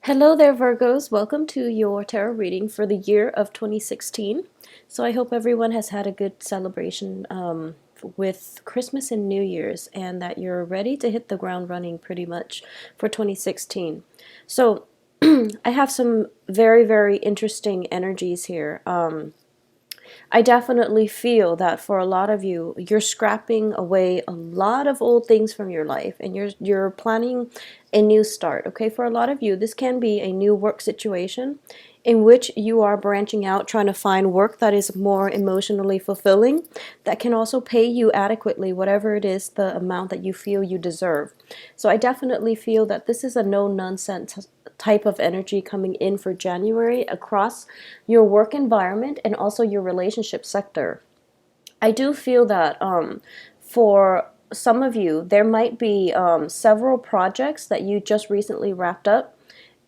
Hello there, Virgos. Welcome to your tarot reading for the year of 2016. So I hope everyone has had a good celebration with Christmas and New Year's, and that you're ready to hit the ground running pretty much for 2016. So I have some very, very interesting energies here. I definitely feel that for a lot of you, you're scrapping away a lot of old things from your life, and you're planning a new start. Okay, for a lot of you, this can be a new work situation in which you are branching out, trying to find work that is more emotionally fulfilling, that can also pay you adequately, whatever it is, the amount that you feel you deserve. So I definitely feel that this is a no nonsense type of energy coming in for January across your work environment and also your relationship sector. I do feel that for some of you, there might be several projects that you just recently wrapped up,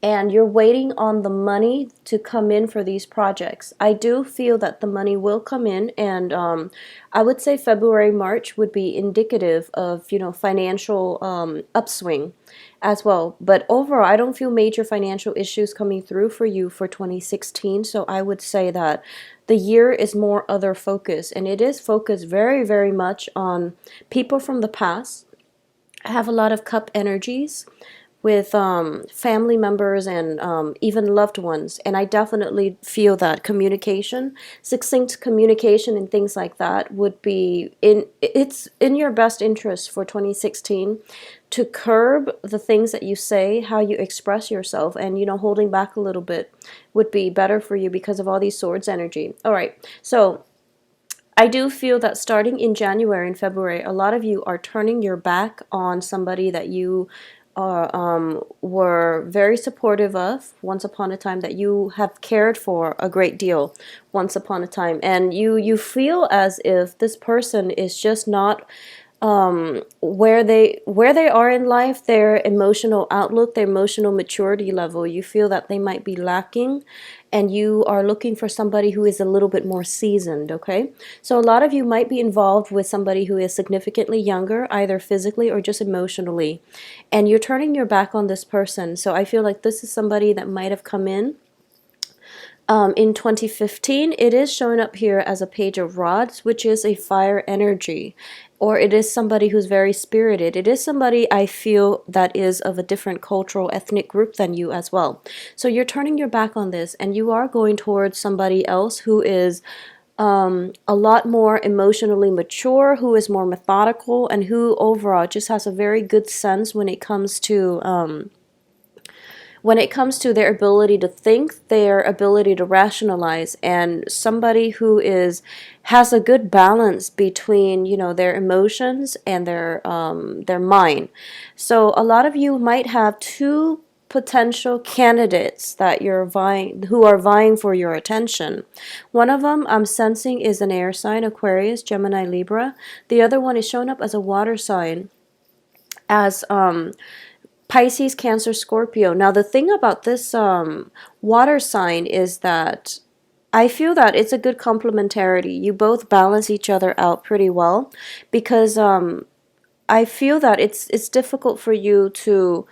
and you're waiting on the money to come in for these projects. I do feel that the money will come in, and I would say February, March would be indicative of, financial upswing as well. But overall, I don't feel major financial issues coming through for you for 2016. So I would say that the year is more other focus, and it is focused very, very much on people from the past. I have a lot of cup energies with family members and even loved ones. And I definitely feel that communication, succinct communication and things like that would be it's in your best interest for 2016 to curb the things that you say, how you express yourself, and holding back a little bit would be better for you because of all these swords energy. All right, so I do feel that starting in January and February, a lot of you are turning your back on somebody that you were very supportive of once upon a time, that you have cared for a great deal once upon a time, and you feel as if this person is just not where they are in life, their emotional outlook, their emotional maturity level. You feel that they might be lacking, and you are looking for somebody who is a little bit more seasoned. Okay, so a lot of you might be involved with somebody who is significantly younger, either physically or just emotionally, and you're turning your back on this person. So I feel like this is somebody that might have come in 2015. It is showing up here as a page of rods, which is a fire energy, or it is somebody who's very spirited. It is somebody I feel that is of a different cultural ethnic group than you as well. So you're turning your back on this, and you are going towards somebody else who is a lot more emotionally mature, who is more methodical, and who overall just has a very good sense when it comes to their ability to think, their ability to rationalize, and somebody who has a good balance between their emotions and their mind. So a lot of you might have two potential candidates that who are vying for your attention. One of them I'm sensing is an air sign, Aquarius, Gemini, Libra. The other one is showing up as a water sign, as Pisces, Cancer, Scorpio. Now, the thing about this water sign is that I feel that it's a good complementarity. You both balance each other out pretty well, because I feel that it's difficult for you to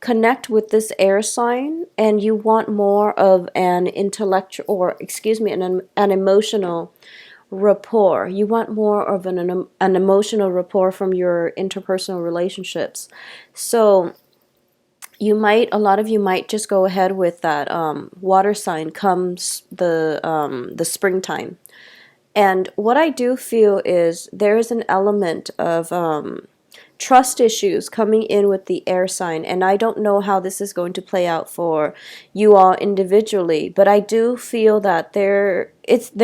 connect with this air sign, and you want more of an intellectual, or excuse me, an emotional rapport. You want more of an emotional rapport from your interpersonal relationships. So a lot of you might just go ahead with that water sign comes the springtime. And what I do feel is there is an element of trust issues coming in with the air sign, and I don't know how this is going to play out for you all individually, but I do feel that they're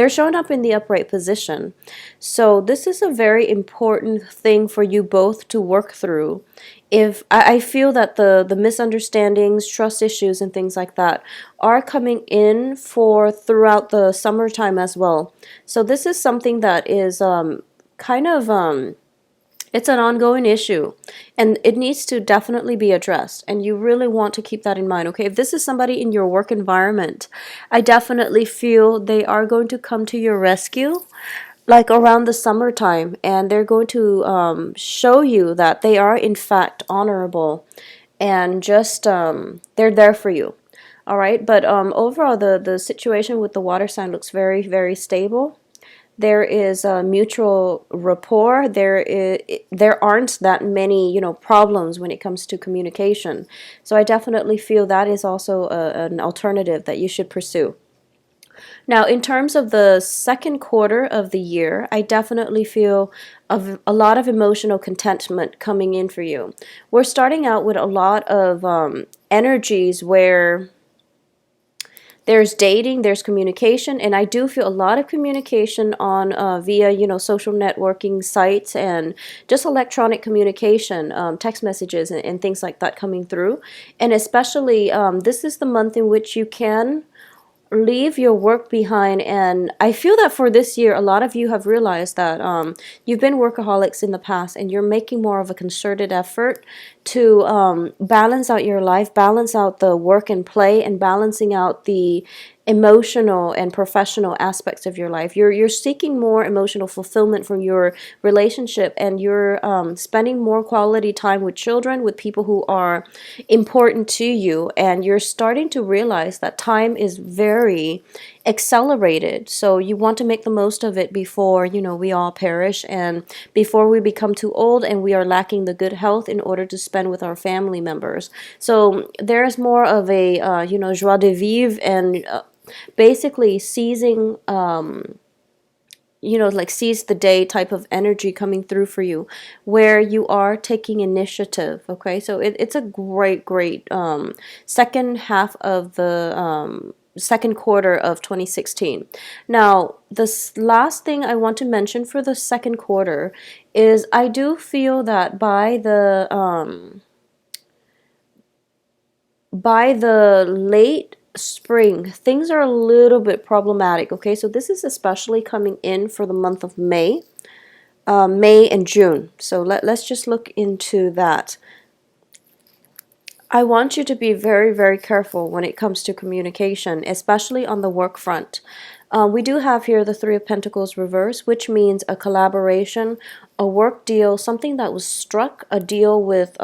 showing up in the upright position. So this is a very important thing for you both to work through. If I feel that the misunderstandings, trust issues, and things like that are coming in for throughout the summertime as well. So this is something that is kind of it's an ongoing issue, and it needs to definitely be addressed, and you really want to keep that in mind. Okay, if this is somebody in your work environment, I definitely feel they are going to come to your rescue like around the summertime, and they're going to show you that they are in fact honorable, and just they're there for you. All right, but overall, the situation with the water sign looks very, very stable. There is a mutual rapport. There aren't that many, problems when it comes to communication. So I definitely feel that is also an alternative that you should pursue. Now, in terms of the second quarter of the year, I definitely feel a lot of emotional contentment coming in for you. We're starting out with a lot of energies where there's dating, there's communication, and I do feel a lot of communication on via social networking sites and just electronic communication, text messages and things like that coming through. And especially this is the month in which you can leave your work behind. And I feel that for this year, a lot of you have realized that you've been workaholics in the past, and you're making more of a concerted effort to balance out your life, balance out the work and play, and balancing out the emotional and professional aspects of your life. You're seeking more emotional fulfillment from your relationship, and you're spending more quality time with children, with people who are important to you, and you're starting to realize that time is very accelerated. So you want to make the most of it before we all perish, and before we become too old and we are lacking the good health in order to spend with our family members. So there's more of a joie de vivre, and basically seizing like seize the day type of energy coming through for you, where you are taking initiative. Okay, so it's a great second half of the second quarter of 2016. Now, this last thing I want to mention for the second quarter is I do feel that by the late spring, things are a little bit problematic. Okay, so this is especially coming in for the month of May and June. So let's just look into that. I want you to be very, very careful when it comes to communication, especially on the work front. We do have here the Three of Pentacles reverse, which means a collaboration, a work deal, something that was struck, a deal with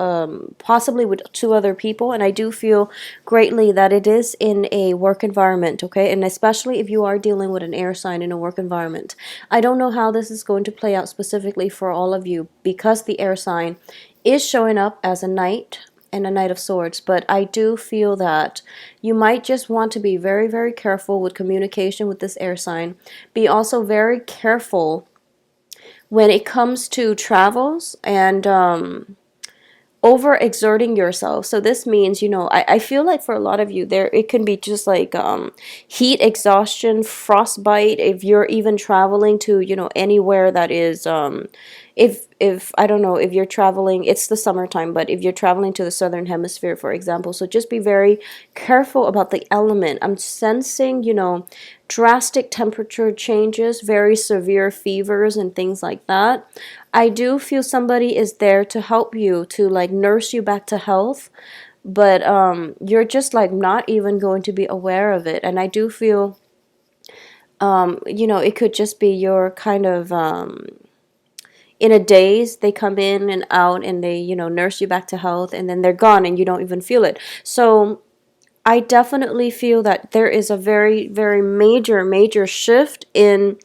possibly with two other people. And I do feel greatly that it is in a work environment, okay? And especially if you are dealing with an air sign in a work environment. I don't know how this is going to play out specifically for all of you, because the air sign is showing up as a knight and a Knight of Swords, but I do feel that you might just want to be very, very careful with communication with this air sign. Be also very careful when it comes to travels and overexerting yourself. So this means, I feel like for a lot of you there, it can be just like heat exhaustion, frostbite, if you're even traveling to, anywhere that is, if I don't know, if you're traveling, it's the summertime, but if you're traveling to the southern hemisphere, for example, so just be very careful about the element. I'm sensing, drastic temperature changes, very severe fevers and things like that. I do feel somebody is there to help you, to like nurse you back to health, but you're just like not even going to be aware of it. And I do feel it could just be your kind of in a daze. They come in and out, and they nurse you back to health, and then they're gone and you don't even feel it. So I definitely feel that there is a very, very major shift in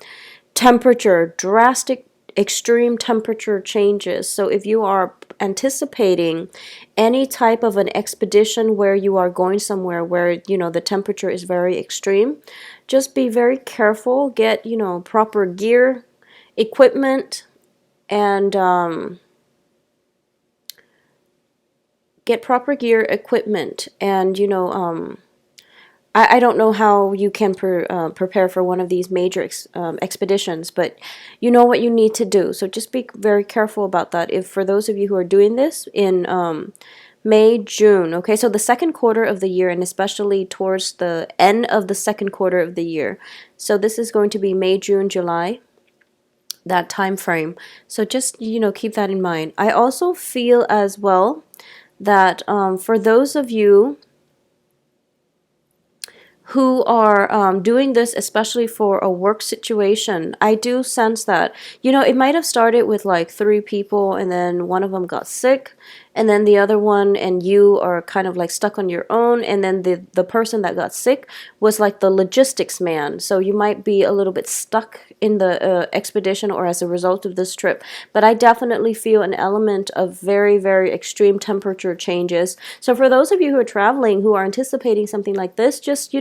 temperature, drastic extreme temperature changes. So if you are anticipating any type of an expedition where you are going somewhere where the temperature is very extreme, just be very careful. Get proper gear, equipment, and I don't know how you can prepare for one of these major expeditions, but you know what you need to do. So just be very careful about that. If for those of you who are doing this in May, June, okay, so the second quarter of the year, and especially towards the end of the second quarter of the year. So this is going to be May, June, July, that time frame. So just keep that in mind. I also feel as well that for those of you who are doing this, especially for a work situation, I do sense that, it might have started with like 3 people, and then one of them got sick, and then the other one and you are kind of like stuck on your own, and then the person that got sick was like the logistics man. So you might be a little bit stuck in the expedition or as a result of this trip. But I definitely feel an element of very, very extreme temperature changes. So for those of you who are traveling, who are anticipating something like this, just,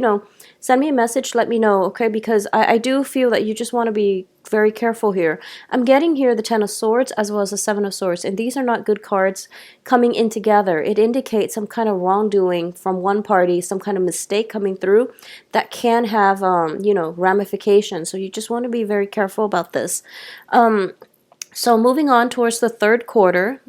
send me a message, let me know, okay? Because I do feel that you just want to be very careful here. I'm getting here the Ten of Swords as well as the Seven of Swords, and these are not good cards coming in together. It indicates some kind of wrongdoing from one party, some kind of mistake coming through that can have, ramifications. So you just want to be very careful about this. So moving on towards the third quarter,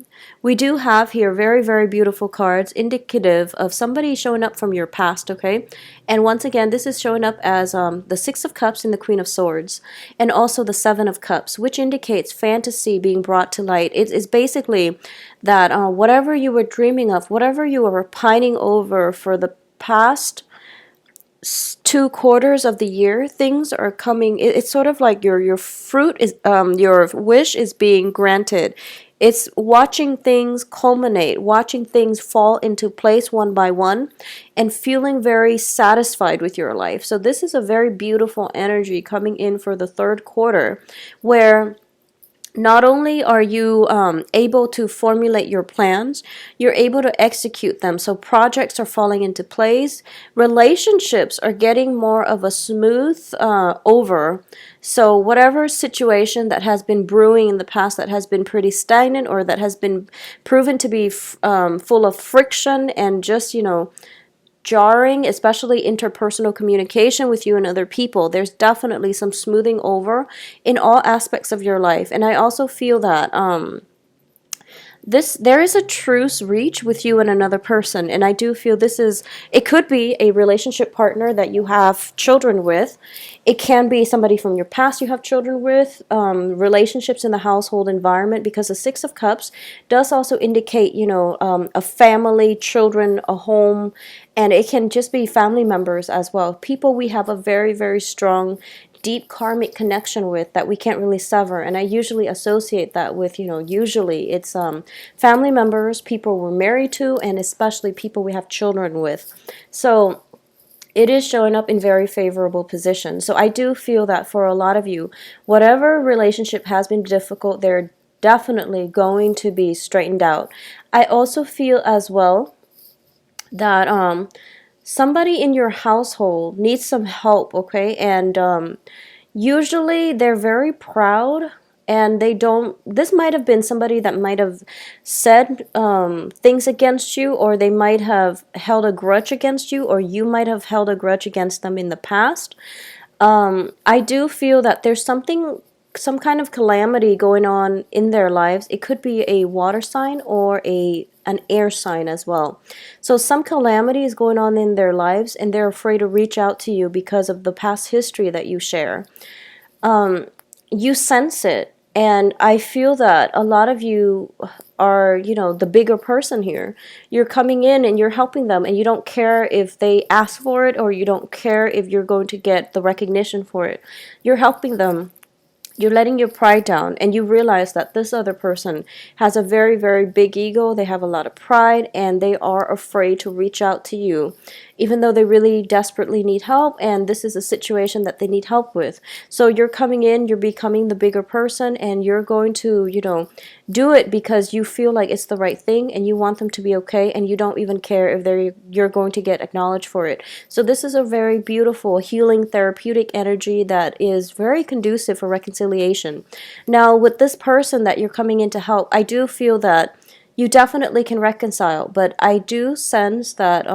we do have here very, very beautiful cards indicative of somebody showing up from your past, okay? And once again, this is showing up as the Six of Cups and the Queen of Swords, and also the Seven of Cups, which indicates fantasy being brought to light. It's basically that whatever you were dreaming of, whatever you were pining over for the past 2 quarters of the year, things are coming. It's sort of like your fruit is your wish is being granted. It's watching things culminate, watching things fall into place one by one, and feeling very satisfied with your life. So this is a very beautiful energy coming in for the third quarter, where not only are you able to formulate your plans, you're able to execute them. So projects are falling into place. Relationships are getting more of a smooth over. So whatever situation that has been brewing in the past that has been pretty stagnant, or that has been proven to be full of friction and just, jarring, especially interpersonal communication with you and other people, there's definitely some smoothing over in all aspects of your life. And I also feel that there is a truce reach with you and another person, and I do feel it could be a relationship partner that you have children with. It can be somebody from your past you have children with, relationships in the household environment, because the Six of Cups does also indicate, a family, children, a home, and it can just be family members as well, people we have a very, very strong deep karmic connection with that we can't really sever. And I usually associate that with, usually it's family members, people we're married to, and especially people we have children with. So it is showing up in very favorable positions. So I do feel that for a lot of you, whatever relationship has been difficult, they're definitely going to be straightened out. I also feel as well that somebody in your household needs some help, okay? And usually they're very proud, and they don't, this might have been somebody that might have said things against you, or they might have held a grudge against you, or you might have held a grudge against them in the past. I do feel that there's some kind of calamity going on in their lives. It could be a water sign or an air sign as well. So some calamity is going on in their lives, and they're afraid to reach out to you because of the past history that you share. You sense it, and I feel that a lot of you are, the bigger person here. You're coming in and you're helping them, and you don't care if they ask for it, or you don't care if you're going to get the recognition for it. You're helping them. You're letting your pride down, and you realize that this other person has a very, very big ego. They have a lot of pride, and they are afraid to reach out to you, even though they really desperately need help, and this is a situation that they need help with. So you're coming in, you're becoming the bigger person, and you're going to, do it because you feel like it's the right thing, and you want them to be okay, and you don't even care if you're going to get acknowledged for it. So this is a very beautiful, healing, therapeutic energy that is very conducive for reconciliation. Now, with this person that you're coming in to help, I do feel that you definitely can reconcile, but I do sense that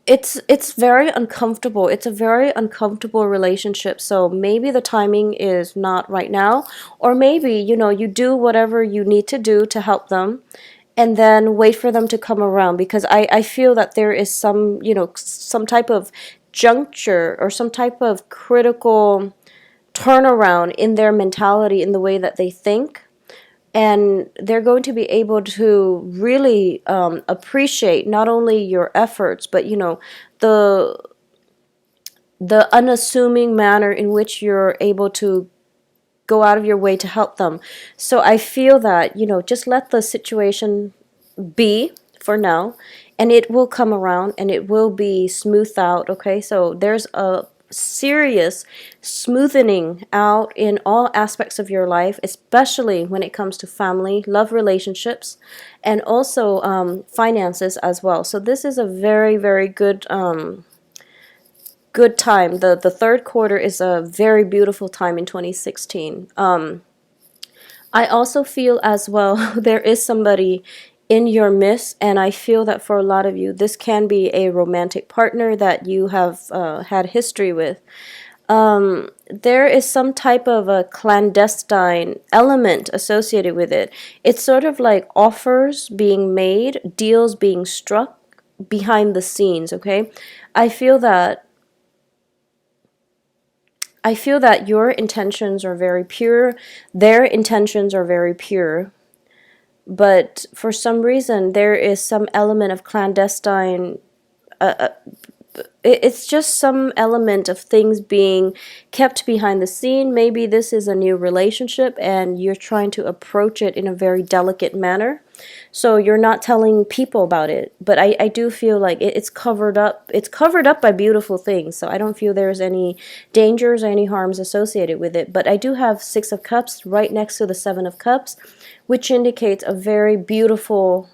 it's very uncomfortable. It's a very uncomfortable relationship. So maybe the timing is not right now, or maybe, you do whatever you need to do to help them, and then wait for them to come around, because I feel that there is some type of juncture or some type of critical turnaround in their mentality, in the way that they think, and they're going to be able to really appreciate not only your efforts, but the unassuming manner in which you're able to go out of your way to help them. So I feel that, just let the situation be for now, and it will come around and it will be smoothed out. Okay, so there's a serious smoothing out in all aspects of your life, especially when it comes to family, love relationships, and also finances as well. So this is a very, very good time. The third quarter is a very beautiful time in 2016. I also feel as well there is somebody in your midst, and I feel that for a lot of you, this can be a romantic partner that you have had history with. There is some type of a clandestine element associated with it. It's sort of like offers being made, deals being struck behind the scenes, okay? I feel that your intentions are very pure, their intentions are very pure, but for some reason there is some element of clandestine. It's just some element of things being kept behind the scene. Maybe this is a new relationship and you're trying to approach it in a very delicate manner. So you're not telling people about it. But I do feel like it's covered up. It's covered up by beautiful things. So I don't feel there's any dangers or any harms associated with it. But I do have Six of Cups right next to the Seven of Cups, which indicates a very beautiful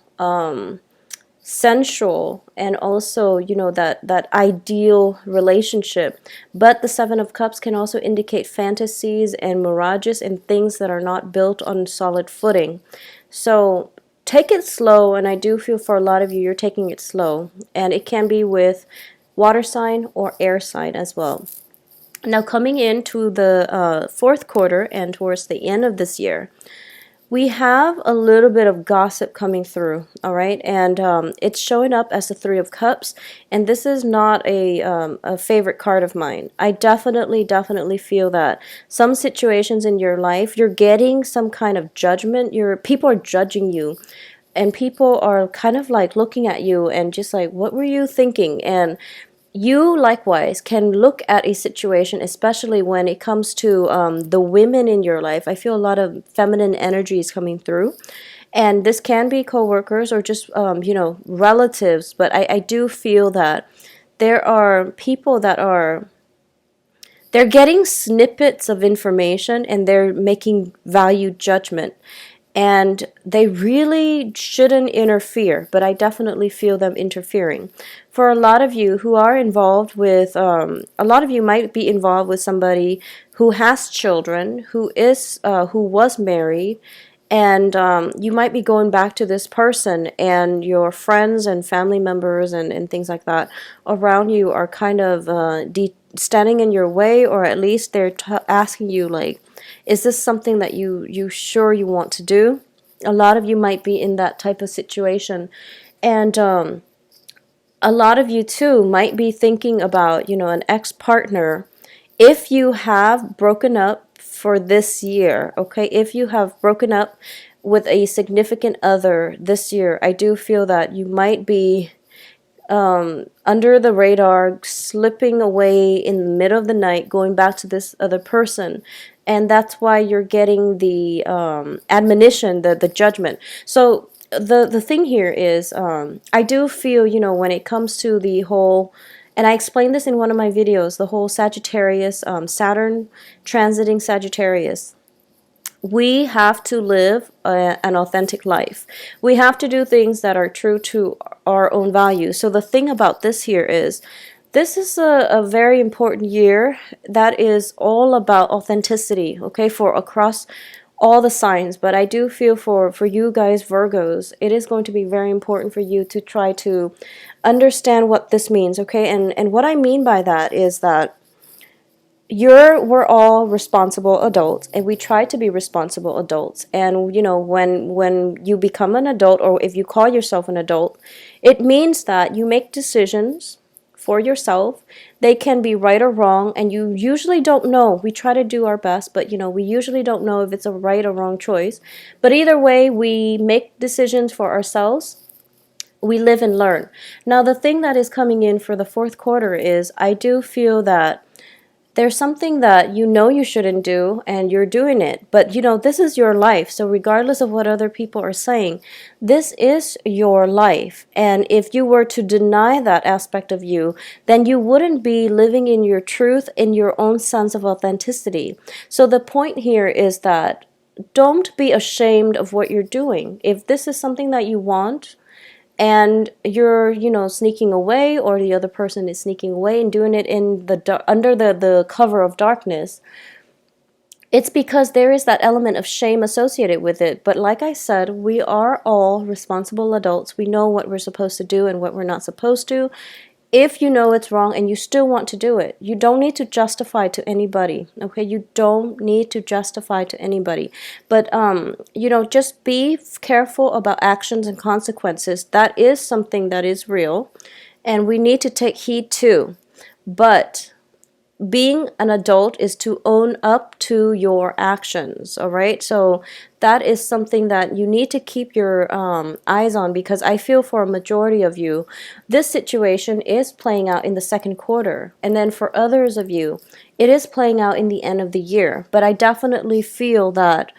sensual, and also that ideal relationship. But the Seven of Cups can also indicate fantasies and mirages and things that are not built on solid footing. So take it slow, and I do feel for a lot of you, you're taking it slow, and it can be with water sign or air sign as well. Now coming into the fourth quarter and towards the end of this year, we have a little bit of gossip coming through, all right? And it's showing up as the Three of Cups, and this is not a favorite card of mine. I definitely feel that some situations in your life, you're getting some kind of judgment. People are judging you, and people are kind of like looking at you and just like, what were you thinking? And you likewise can look at a situation, especially when it comes to the women in your life. I feel a lot of feminine energy is coming through, and this can be co-workers or just relatives. But I do feel that there are people that they're getting snippets of information and they're making value judgment, and they really shouldn't interfere, but I definitely feel them interfering. For a lot of you who are involved with, a lot of you might be involved with somebody who has children, who was married, and you might be going back to this person, and your friends and family members and things like that around you are kind of standing in your way, or at least they're asking you like, is this something that you sure you want to do? A lot of you might be in that type of situation, and a lot of you too might be thinking about an ex-partner. If you have broken up for this year, okay, if you have broken up with a significant other this year, I do feel that you might be under the radar, slipping away in the middle of the night, going back to this other person. And that's why you're getting the admonition, the judgment. So the thing here is, I do feel, when it comes to the whole, and I explained this in one of my videos, the whole Sagittarius, Saturn transiting Sagittarius. We have to live an authentic life. We have to do things that are true to our own values. So the thing about this here is, this is a very important year that is all about authenticity, okay, for across all the signs. But I do feel for you guys, Virgos, it is going to be very important for you to try to understand what this means, okay? And what I mean by that is that we're all responsible adults, and we try to be responsible adults. And when you become an adult, or if you call yourself an adult, it means that you make decisions for yourself. They can be right or wrong, and you usually don't know. We try to do our best, but we usually don't know if it's a right or wrong choice. But either way, we make decisions for ourselves. We live and learn. Now the thing that is coming in for the fourth quarter is, I do feel that there's something that you know you shouldn't do and you're doing it. But this is your life. So regardless of what other people are saying, this is your life. And if you were to deny that aspect of you, then you wouldn't be living in your truth, in your own sense of authenticity. So the point here is that don't be ashamed of what you're doing. If this is something that you want, and you're sneaking away, or the other person is sneaking away and doing it in the under the cover of darkness, it's because there is that element of shame associated with it. But like I said, we are all responsible adults. We know what we're supposed to do and what we're not supposed to. If you know it's wrong and you still want to do it, you don't need to justify to anybody. Okay, you don't need to justify to anybody. But just be careful about actions and consequences. That is something that is real, and we need to take heed too. But being an adult is to own up to your actions, all right? So that is something that you need to keep your eyes on, because I feel for a majority of you, this situation is playing out in the second quarter. And then for others of you, it is playing out in the end of the year. But I definitely feel that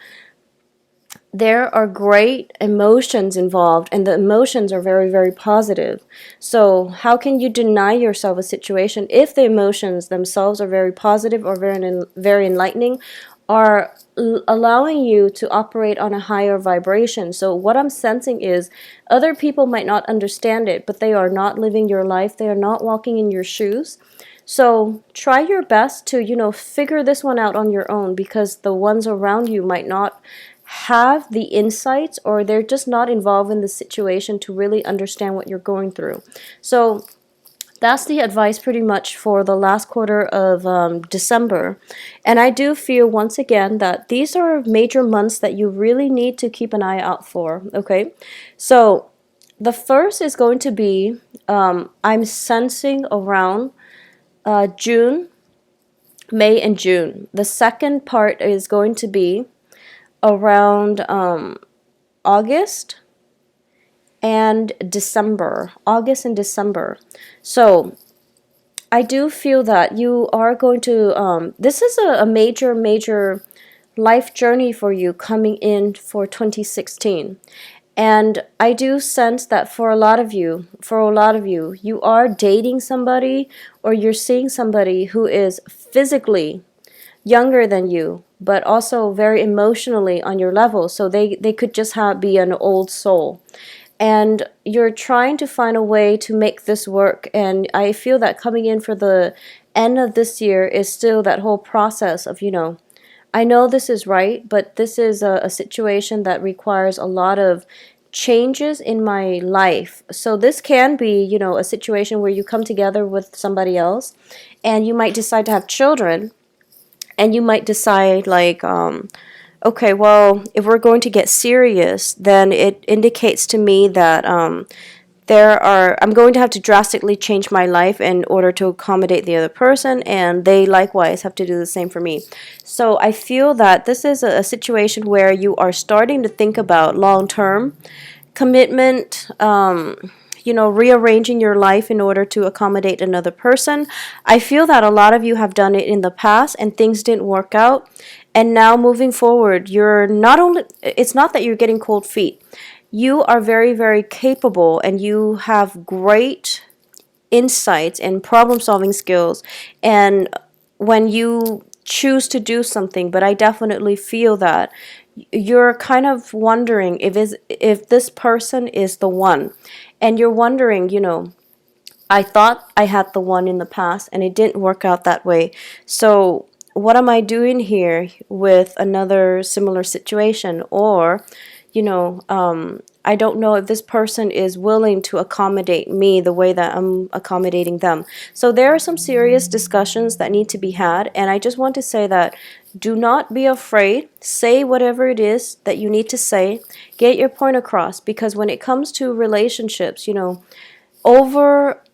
there are great emotions involved, and the emotions are very, very positive. So how can you deny yourself a situation if the emotions themselves are very positive or very enlightening, are allowing you to operate on a higher vibration? So what I'm sensing is other people might not understand it, but they are not living your life. They are not walking in your shoes. So try your best to, figure this one out on your own, because the ones around you might not have the insights, or they're just not involved in the situation to really understand what you're going through. So that's the advice pretty much for the last quarter of December. And I do feel once again that these are major months that you really need to keep an eye out for. Okay, so the first is going to be, I'm sensing around June, May, and June. The second part is going to be around August and December. August and December. So I do feel that you are going to, this is a major life journey for you coming in for 2016. And I do sense that for a lot of you, you are dating somebody, or you're seeing somebody who is physically younger than you, but also very emotionally on your level. So they could just be an old soul. And you're trying to find a way to make this work. And I feel that coming in for the end of this year is still that whole process of, I know this is right, but this is a situation that requires a lot of changes in my life. So this can be, a situation where you come together with somebody else and you might decide to have children, and you might decide like, okay, well, if we're going to get serious, then it indicates to me that I'm going to have to drastically change my life in order to accommodate the other person, and they likewise have to do the same for me. So I feel that this is a situation where you are starting to think about long-term commitment, rearranging your life in order to accommodate another person. I feel that a lot of you have done it in the past and things didn't work out. And now moving forward, it's not that you're getting cold feet. You are very, very capable, and you have great insights and problem solving skills. And when you choose to do something, but I definitely feel that you're kind of wondering if this person is the one. And you're wondering, I thought I had the one in the past and it didn't work out that way. So what am I doing here with another similar situation? Or, I don't know if this person is willing to accommodate me the way that I'm accommodating them. So there are some serious discussions that need to be had. And I just want to say that do not be afraid. Say whatever it is that you need to say. Get your point across. Because when it comes to relationships,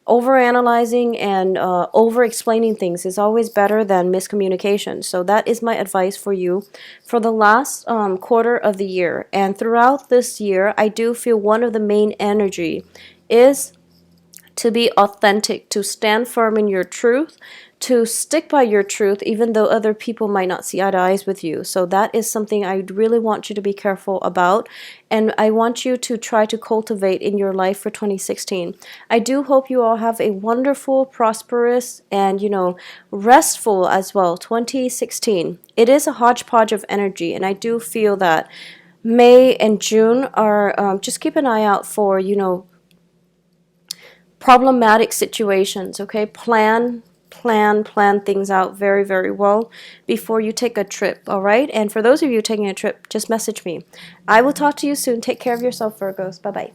over analyzing and over explaining things is always better than miscommunication. So that is my advice for you for the last quarter of the year. And throughout this year, I do feel one of the main energy is to be authentic, to stand firm in your truth, to stick by your truth, even though other people might not see eye to eyes with you. So that is something I really want you to be careful about, and I want you to try to cultivate in your life for 2016. I do hope you all have a wonderful, prosperous, and, restful as well 2016. It is a hodgepodge of energy, and I do feel that May and June are, just keep an eye out for, problematic situations, okay? Plan things out very, very well before you take a trip, all right? And for those of you taking a trip, just message me. I will talk to you soon. Take care of yourself, Virgos. Bye-bye.